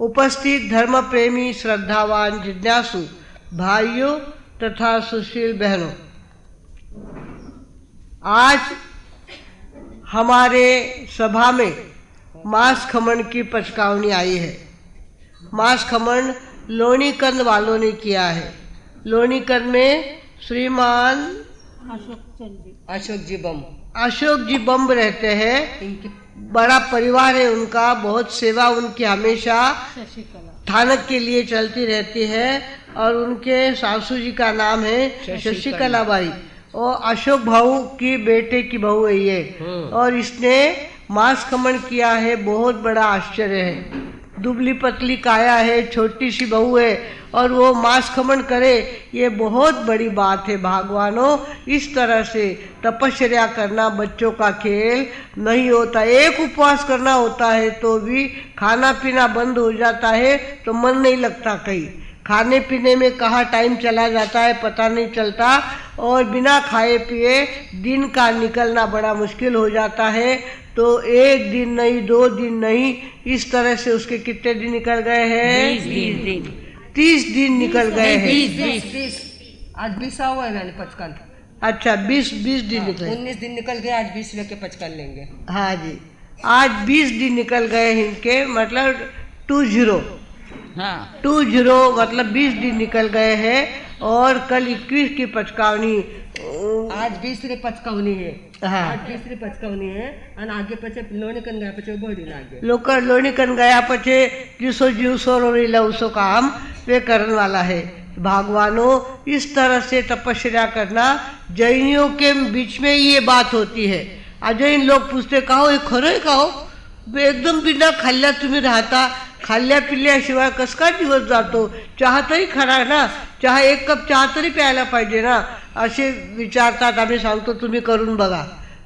उपस्थित धर्म प्रेमी, श्रद्धावान, जिज्ञासु भाइयों तथा सुशील बहनों, आज हमारे सभा में मांस खमन की पचकावनी आई है। मांस खमन लोणीकंद वालों ने किया है। लोणीकंद में श्रीमान अशोक जी बम रहते हैं। बड़ा परिवार है उनका, बहुत सेवा उनकी हमेशा थानक के लिए चलती रहती है। और उनके सासू जी का नाम है शशिकला बाई और अशोक भाऊ की बेटे की बहू है ये। और इसने मांस खमन किया है, बहुत बड़ा आश्चर्य है। दुबली पतली काया है, छोटी सी बहू है और वो मांस खमन करे, ये बहुत बड़ी बात है। भगवानों, इस तरह से तपस्या करना बच्चों का खेल नहीं होता। एक उपवास करना होता है तो भी खाना पीना बंद हो जाता है तो मन नहीं लगता कहीं। खाने पीने में कहाँ टाइम चला जाता है पता नहीं चलता और बिना खाए पिए दिन का निकलना बड़ा मुश्किल हो जाता है। तो एक दिन नहीं, 2 दिन नहीं, इस तरह से उसके कितने दिन निकल गए हैं? 30 दिन निकल गए हैं। आज 20 हुआ है मैंने 55। अच्छा, 20 दिन निकले। 19 दिन निकल गए, आज 20वें के 55 लेंगे। हाँ जी, आज 20 दिन निकल गए हैं इनके, मतलब 20। हाँ, 20 मतलब 20 दिन निकल गए हैं। और कल 21 की पचकावनी, आज 20री पचकावनी है। हाँ, आज 20री पचकावनी है और आगे पचे लोणीकंद गया पचे बड़ी लागे लोग लोणीकंद गया पचे जिसो जीव सोरोरीला उसो काम वे करने वाला है। भगवानों, इस तरह से तपस्या करना जैनियों के बीच में ये बात होती है। अजैन लोग पूछते कहो हे खरं कहो, एकदम बिना खाल्ल्या तुम्ही राहता, खाल्ल्या पिल्ल्याशिवाय कस काय दिवस जातो? चहा तरी खरा ना, चहा 1 कप चहा तरी प्यायला पाहिजे ना, असे विचारतात। आम्ही सांगतो तुम्ही करून बघा,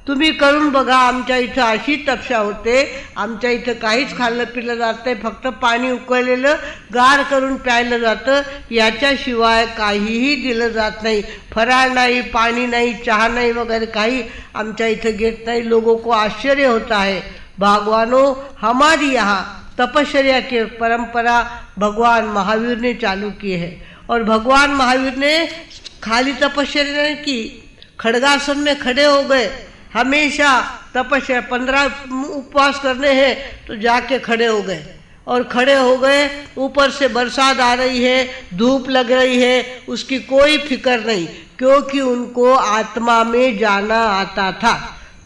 तुम्ही करून बघा। आमच्या इथं अशी तपस्या होते, आमच्या इथं काहीच खाल्लं पिलं जात नाही, फक्त पाणी उकळलेलं गार करून प्यायलं जातं, याच्याशिवाय काहीही दिलं जात नाही। फराळ नाही, पाणी नाही, चहा नाही वगैरह काही आमच्या इथं घेत नाही। लोगों को आश्चर्य होता है। भगवानों, हमारी यहाँ तपस्या की परंपरा भगवान महावीर ने चालू की है। और भगवान महावीर ने खाली तपस्या नहीं की, खड़गासन में खड़े हो गए। हमेशा तपस्या 15 उपवास करने हैं तो जाके खड़े हो गए और खड़े हो गए। ऊपर से बरसात आ रही है, धूप लग रही है, उसकी कोई फिक्र नहीं, क्योंकि उनको आत्मा में जाना आता था।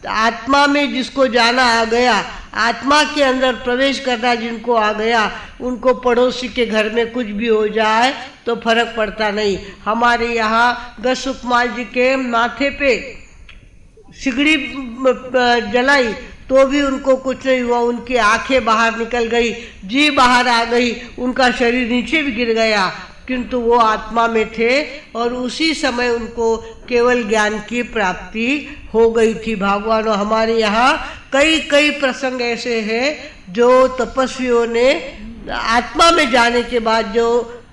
आत्मा में जिसको जाना आ गया, आत्मा के अंदर प्रवेश करना जिनको आ गया, उनको पड़ोसी के घर में कुछ भी हो जाए तो फर्क पड़ता नहीं। हमारे यहाँ गसुकमाल जी के माथे पे सिगड़ी जलाई तो भी उनको कुछ नहीं हुआ। उनकी आंखें बाहर निकल गई, जी बाहर आ गई, उनका शरीर नीचे भी गिर गया, किंतु वो आत्मा में थे और उसी समय उनको केवल ज्ञान की प्राप्ति हो गई थी। भगवानों, हमारे यहाँ कई प्रसंग ऐसे हैं जो तपस्वियों ने आत्मा में जाने के बाद जो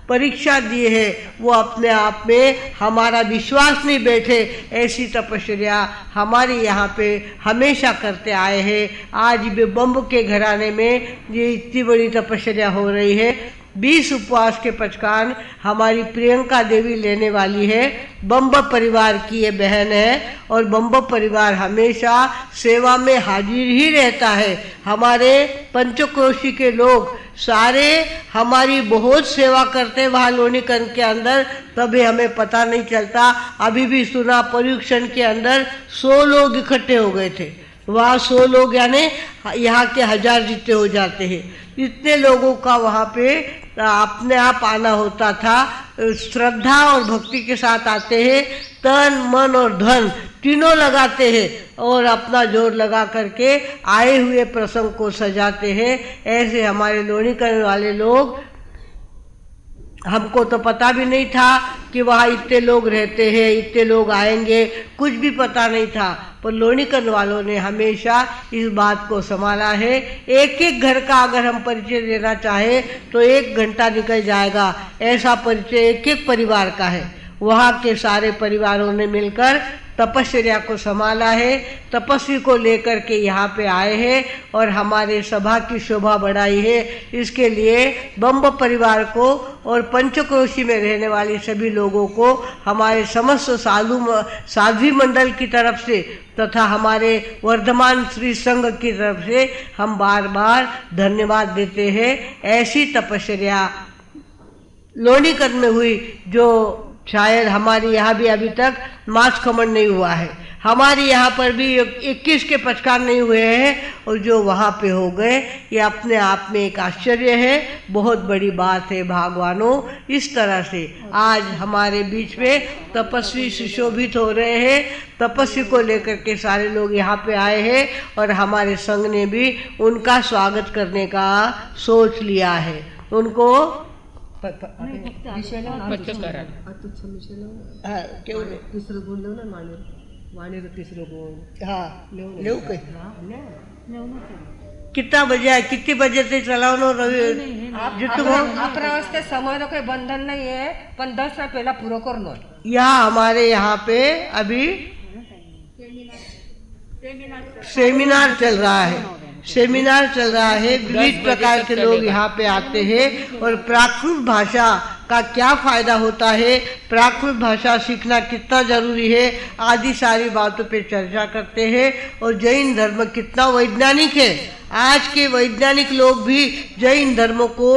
परीक्षा दी है, वो अपने आप में हमारा विश्वास नहीं बैठे, ऐसी तपस्या हमारे यहाँ पे हमेशा करते आए हैं। आज भी बम्ब के घराने में ये इतनी बड़ी तपस्या हो रही है। 20 उपवास के पचकान हमारी प्रियंका देवी लेने वाली है। बम्ब परिवार की ये बहन है और बम्ब परिवार हमेशा सेवा में हाजिर ही रहता है। हमारे पंचक्रोशी के लोग सारे हमारी बहुत सेवा करते हैं वहाँ लोणीकंद के अंदर, तभी हमें पता नहीं चलता। अभी भी सुना परीक्षण के अंदर 100 लोग इकट्ठे हो गए थे। वहाँ 100 लोग यानी यहाँ के 1000 जितने हो जाते हैं। इतने लोगों का वहाँ पे अपने आप आना होता था। श्रद्धा और भक्ति के साथ आते हैं, तन मन और धन तीनों लगाते हैं और अपना जोर लगा करके आए हुए प्रसंग को सजाते हैं। ऐसे हमारे लोणीकंद वाले लोग, हमको तो पता भी नहीं था कि वहाँ इतने लोग रहते हैं, इतने लोग आएंगे, कुछ भी पता नहीं था। पर लोणीकंद वालों ने हमेशा इस बात को संभाला है। एक एक घर का अगर हम परिचय देना चाहें तो 1 घंटा निकल जाएगा। ऐसा परिचय एक एक परिवार का है। वहाँ के सारे परिवारों ने मिलकर तपस्या को संभाला है, तपस्वी को लेकर के यहाँ पे आए हैं और हमारे सभा की शोभा बढ़ाई है। इसके लिए बम्ब परिवार को और पंचक्रोशी में रहने वाले सभी लोगों को हमारे समस्त साध्वी मंडल की तरफ से तथा हमारे वर्धमान श्री संघ की तरफ से हम बार बार धन्यवाद देते हैं। ऐसी तपस्या लोणीकरण में हुई जो शायद हमारे यहाँ भी अभी तक मास खमन नहीं हुआ है। हमारे यहाँ पर भी 21 के पचकार नहीं हुए हैं और जो वहाँ पे हो गए, ये अपने आप में एक आश्चर्य है, बहुत बड़ी बात है भगवानों। इस तरह से आज हमारे बीच में तपस्वी सुशोभित हो रहे हैं। तपस्वी को लेकर के सारे लोग यहाँ पे आए हैं और हमारे संघ ने भी उनका स्वागत करने का सोच लिया है। उनको क्यों नहीं तिसरं गुण लेऊ ना वाणीर तिसरं गुण हाँ ले कितना बजे है, कितने बजे से चलाओ नो रवि जितू 11 वाजता समय कोई बंधन नहीं है, पण 10 पहला पूरा करनो। यहाँ हमारे यहाँ पे अभी सेमिनार चल रहा है। सेमिनार चल रहा है, विविध प्रकार के लोग यहाँ पे आते हैं और प्राकृत भाषा का क्या फायदा होता है, प्राकृत भाषा सीखना कितना जरूरी है, आदि सारी बातों पे चर्चा करते हैं। और जैन धर्म कितना वैज्ञानिक है, आज के वैज्ञानिक लोग भी जैन धर्म को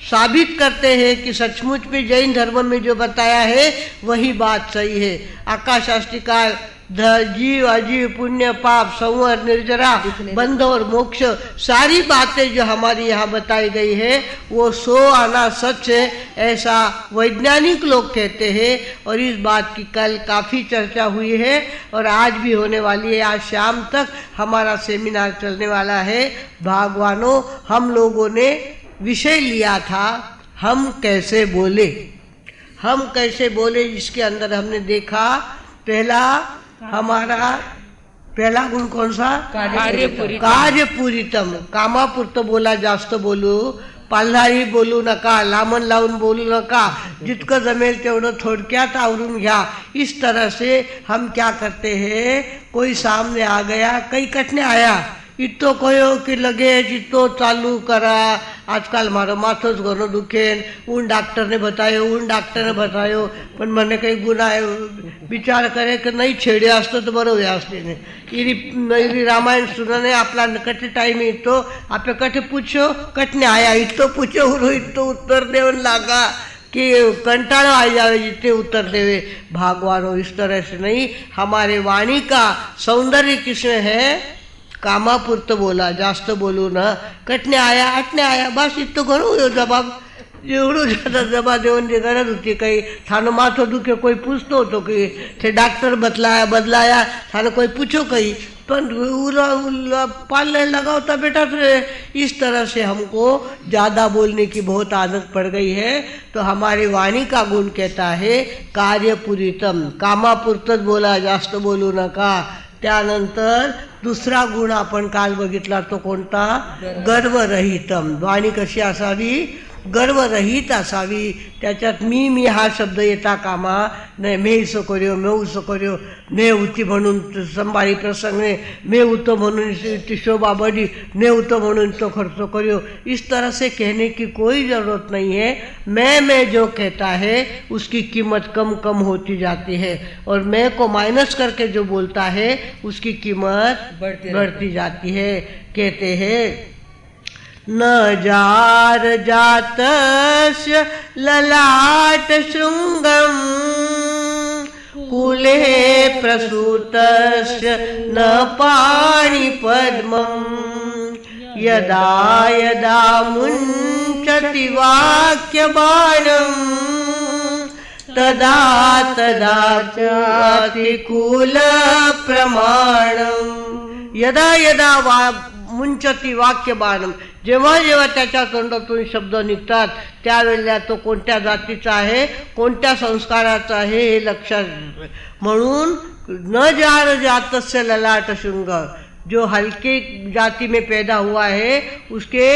साबित करते हैं कि सचमुच में जैन धर्म में जो बताया है वही बात सही है। आकाशास्तिकार जीव अजीव पुण्य पाप संवर निर्जरा बंध और मोक्ष सारी बातें जो हमारी यहाँ बताई गई है वो 100 आना सच है, ऐसा वैज्ञानिक लोग कहते हैं। और इस बात की कल काफ़ी चर्चा हुई है और आज भी होने वाली है। आज शाम तक हमारा सेमिनार चलने वाला है। भगवानों, हम लोगों ने विषय लिया था हम कैसे बोले, हम कैसे बोले, जिसके अंदर हमने देखा हमारा पहला गुण कौन सा, कार्यपुरीतम। कामापुरतं बोला, जास्त बोलू, पालधारी बोलू नका, लांबण लावून बोलू नका, जितकं जमेल तेवढं थोडक्यात आवरून घ्या। इस तरह से हम क्या करते हैं, कोई सामने आ गया, कई कटने आया, इतो कहो कि लगे इतो चालू करा, आजकल मारो माथो ज घणो दुखेन, उन डॉक्टर ने बतायो, पण મને કઈ ગુના विचार करे कि नहीं छेड़े असतं तर बरं व्या असते ने इरी रामायण सुनने आपला कटे टाइम इतो आपे कटे पूछो कटने आया, इतो पूछो उरो इतो उत्तर देवन लागा कि कंटाळा आ जावे जितने उत्तर देवे। भगवानों, इस तरह से नहीं, हमारे वाणी का सौंदर्य किसमें है, कामापुरतं बोला, जास्त बोलू ना, कटने आया अटने आया, बस इतकं करू जबाब, एवढं ज्यादा जबाब देऊन जी गरज होती। काही थानो माथो दुखे कोई पूछतो होतो कि थे डॉक्टर बदलाया थानो कोई पूछो कहीं, पण पालने लगाओता बेटा थे। इस तरह से हमको ज़्यादा बोलने की बहुत आदत पड़ गई है। तो हमारी वाणी का गुण कहता है कार्यपुरीतम, कामापुरतंच बोला, जास्त बोलू नका। त्यानंतर दुसरा गुण आपण काल बघितला, तो कोणता, गर्वरहितम। वाणी कशी असावी, गर्वरहित असावी। त्याच्यात मी हा शब्द येता कामा नाही। मैं इसो कर्यो, मैं उसो कर्यो, मैं होती म्हणून संभाळी प्रसंगने, मैं होतो म्हणून ती शोभा बड़ी, मैं होतो म्हणून तो खर्च कर्यो। इस तरह से कहने की कोई ज़रूरत नहीं है। मैं जो कहता है उसकी कीमत कम कम होती जाती है और मैं को माइनस करके जो बोलता है उसकी कीमत बढ़ती जाती है। कहते हैं न जार जातस्य ललाट शृंगम कुले प्रसूतस्य न पाणि पद्मम यदा यदा मुञ्चति वाक्यबाणं तदा तदा चातिकूल प्रमाणं। यदा यदा मुंचती वाक्यबाणम, जेव्हा जेव्हा त्याच्या तोंडातून शब्द निघतात त्यावेळेला तो कोणत्या जातीचा आहे, कोणत्या संस्काराचा आहे हे लक्षात। म्हणून न जार जातस्य ललाट शृंग, जो हल्के जाति में पैदा हुआ है उसके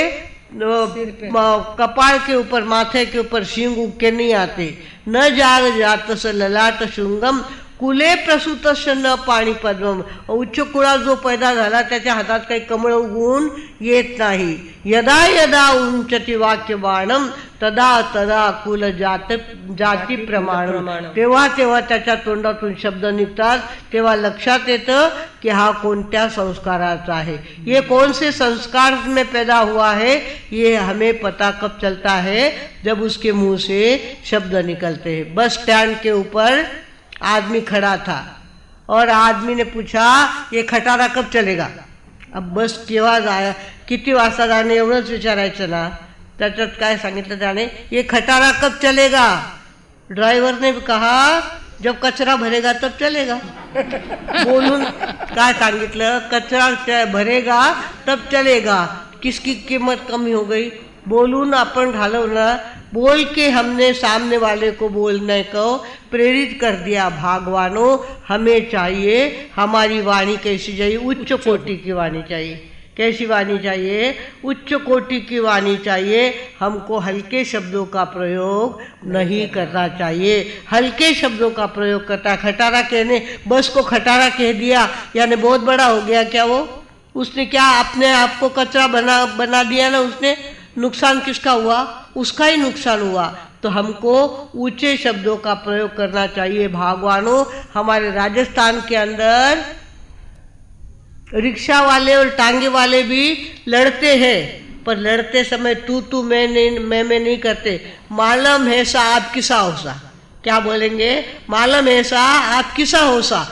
कपाल के ऊपर, माथे के ऊपर सींग उग के नहीं आते। न जार जातस्य ललाट शृंगम कुले प्रसूतस्य न पाणी पद्मम, उच्च कुळात जो पैदा झाला त्याच्या हातात काही कमळ उगवून येत नाही. यदा यदा उंचती वाक्य बाणम तदा तदा कुल जाती प्रमाण, तेव्हा तेव्हा त्याच्या तोंडातून शब्द निघतात तेव्हा लक्षात येतं कि हा कोणत्या संस्काराचा आहे. ये कौन से संस्कार में पैदा हुआ है ये हमें पता कब चलता है, जब उसके मुंह से शब्द निकलते हैं. बस स्टैंड के ऊपर आदमी खड़ा था और आदमी ने पूछा ये खटारा कब चलेगा. अब बस केव्हा जाय किती वाजता जाणे एवढंच विचारायचं ना. त्याच्यात काय सांगितलं त्याने, ये खटारा कब चलेगा. ड्राइवर ने कहा जब कचरा भरेगा तब चलेगा. बोलून काय सांगितलं, कचरा भरेगा तब चलेगा. किसकी कीमत कमी हो गई. बोलून आपण घालवलं, बोल के हमने सामने वाले को बोलने को प्रेरित कर दिया. भागवानों हमें चाहिए हमारी वाणी कैसी चाहिए, उच्च कोटि की वाणी चाहिए. कैसी वाणी चाहिए, उच्च कोटि की वाणी चाहिए. हमको हल्के शब्दों का प्रयोग नहीं करना चाहिए. हल्के शब्दों का प्रयोग करता, खटारा कहने, बस को खटारा कह दिया यानी बहुत बड़ा हो गया क्या वो. उसने क्या अपने आप को कचरा बना दिया ना उसने. नुकसान किसका हुआ, उसका ही नुकसान हुआ. तो हमको ऊंचे शब्दों का प्रयोग करना चाहिए. भागवानों हमारे राजस्थान के अंदर रिक्शा वाले और टांगे वाले भी लड़ते हैं, पर लड़ते समय तू मैं नहीं करते. मालूम है सा आप किसा हो सा, क्या बोलेंगे, मालूम है सा आप किसा हो सा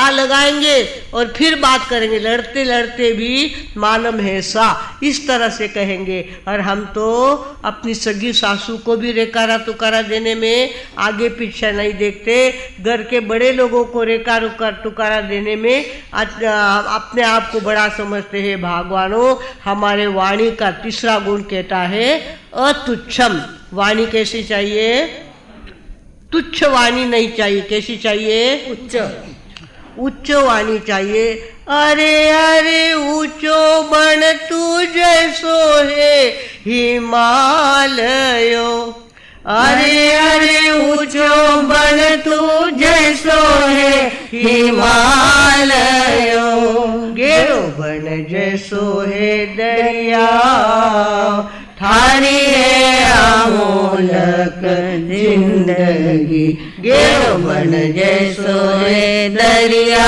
लगाएंगे और फिर बात करेंगे. लड़ते लड़ते भी मालूम है सा इस तरह से कहेंगे. और हम तो अपनी सगी सासू को भी रेकारा तुकारा देने में आगे पीछे नहीं देखते. घर के बड़े लोगों को रेकारा तुकारा देने में अपने आप को बड़ा समझते हैं. भागवानों हमारे वाणी का तीसरा गुण कहता है अतुच्छम. वाणी कैसी चाहिए, तुच्छ वाणी नहीं चाहिए. कैसी चाहिए, उच्च वाणी चाहिए. अरे अरे ऊंचो बन तू जैसो है हिमालयो. अरे अरे ऊंचो बन तू जैसो है हिमालयो. गेरो बन जैसो है दरिया, थारी है अमोलक जिंदगी. गेरो बन जैसो है दरिया,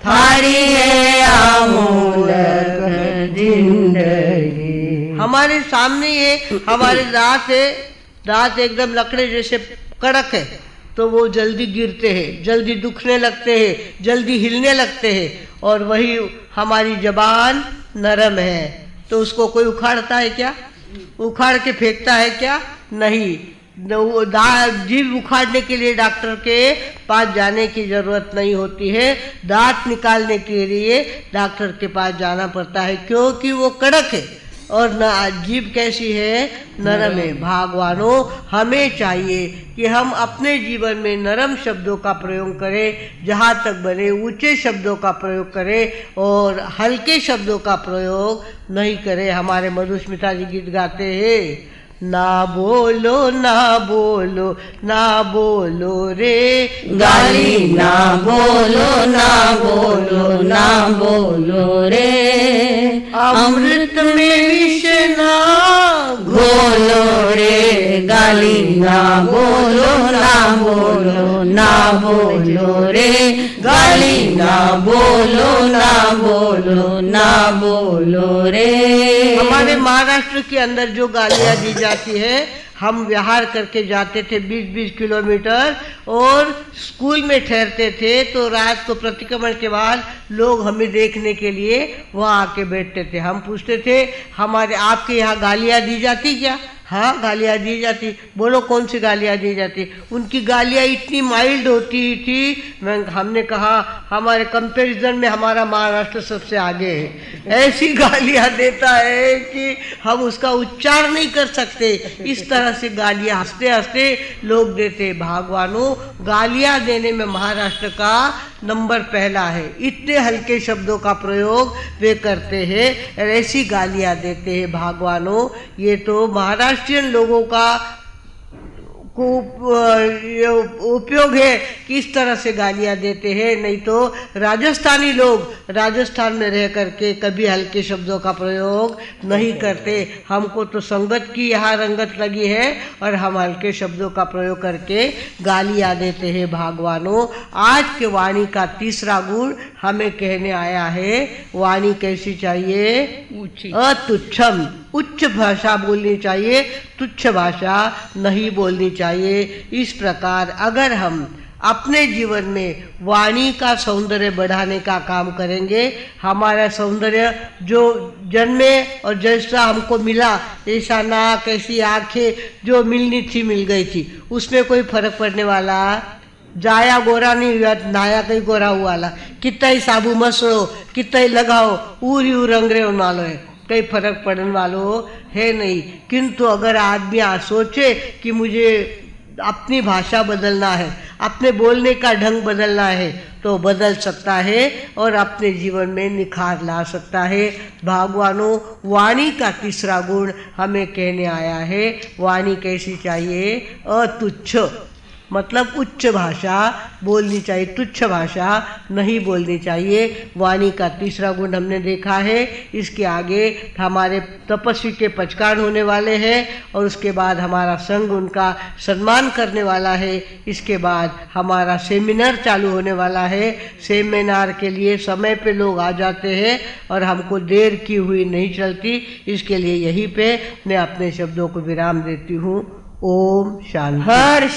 थारी है अमोलक जिंदगी. हमारे सामने ये हमारे दांत है, दांत एकदम लकड़े जैसे कड़क है तो वो जल्दी गिरते हैं, जल्दी दुखने लगते हैं, जल्दी हिलने लगते हैं. और वही हमारी जबान नरम है तो उसको कोई उखाड़ता है क्या, उखाड़ के फेंकता है क्या, नहीं. जीभ उखाड़ने के लिए डॉक्टर के पास जाने की जरूरत नहीं होती है. दांत निकालने के लिए डॉक्टर के पास जाना पड़ता है क्योंकि वो कड़क है. और न जीभ कैसी है, नरम है. भागवानों हमें चाहिए कि हम अपने जीवन में नरम शब्दों का प्रयोग करें जहाँ तक बने, ऊंचे शब्दों का प्रयोग करें और हल्के शब्दों का प्रयोग नहीं करें. हमारे मधुस्मिता जी गीत गाते हैं, ना बोलो ना बोलो ना बोलो रे गाली, ना बोलो ना बोलो ना बोलो रे. अमृत में विष ना घोलो रे गाली, ना बोलो ना बोलो ना बोलो रे गाली, ना बोलो ना बोलो ना बोलो रे. हमारे महाराष्ट्र के अंदर जो गालियां दी जाती है, हम विहार करके जाते थे 20-20 किलोमीटर और स्कूल में ठहरते थे तो रात को प्रतिक्रमण के बाद लोग हमें देखने के लिए वहाँ आके बैठते थे. हम पूछते थे हमारे आपके यहाँ गालियाँ दी जाती क्या. हाँ गालियाँ दी जाती. बोलो कौन सी गालियाँ दी जाती. उनकी गालियाँ इतनी माइल्ड होती थी. हमने कहा हमारे कंपैरिजन में हमारा महाराष्ट्र सबसे आगे है. ऐसी गालियाँ देता है कि हम उसका उच्चार नहीं कर सकते. इस तरह से गालियाँ हंसते हंसते लोग देते. भागवानों गालियाँ देने में महाराष्ट्र का नंबर पहला है. इतने हल्के शब्दों का प्रयोग वे करते हैं और ऐसी गालियाँ देते हैं. भागवानों ये तो महाराष्ट्रियन लोगों को ये उपयोग है, किस तरह से गालियां देते हैं। नहीं तो राजस्थानी लोग राजस्थान में रह करके कभी हल्के शब्दों का प्रयोग नहीं करते। हमको तो संगत की यहाँ रंगत लगी है और हम हल्के शब्दों का प्रयोग करके गालियां देते हैं। भगवानों, आज के वाणी का तीसरा गुण हमें कहने आया है। वाणी कैसी चाहिए? अतुच्छम, उच्च भाषा बोलनी चाहिए, तुच्छ भाषा नहीं बोलनी चाहिए। इस प्रकार अगर हम अपने जीवन में वाणी का सौंदर्य बढ़ाने का काम करेंगे, हमारा सौंदर्य जो जन्मे और जैसा हमको मिला, ऐसा नाक, ऐसी आंखें जो मिलनी थी मिल गई थी, उसमें कोई फर्क पड़ने वाला? जाया गोरा नहीं हुआ, नाया कहीं गोरा हुआ ला। कितना ही साबु मसड़ो, कितना ही लगाओ, उरी रंगरे वालो है, कई फर्क पड़ने वालों है नहीं। किंतु अगर आदमी सोचे कि मुझे अपनी भाषा बदलना है, अपने बोलने का ढंग बदलना है, तो बदल सकता है और अपने जीवन में निखार ला सकता है। भगवानों, वाणी का तीसरा गुण हमें कहने आया है। वाणी कैसी चाहिए? अतुच्छ, मतलब उच्च भाषा बोलनी चाहिए, तुच्छ भाषा नहीं बोलनी चाहिए। वाणी का तीसरा गुण हमने देखा है। इसके आगे हमारे तपस्वी के पचकान होने वाले हैं और उसके बाद हमारा संघ उनका सम्मान करने वाला है। इसके बाद हमारा सेमिनार चालू होने वाला है। सेमिनार के लिए समय पे लोग आ जाते हैं और हमको देर की हुई नहीं चलती। इसके लिए यहीं पे मैं अपने शब्दों को विराम देती हूँ। ओम शांति।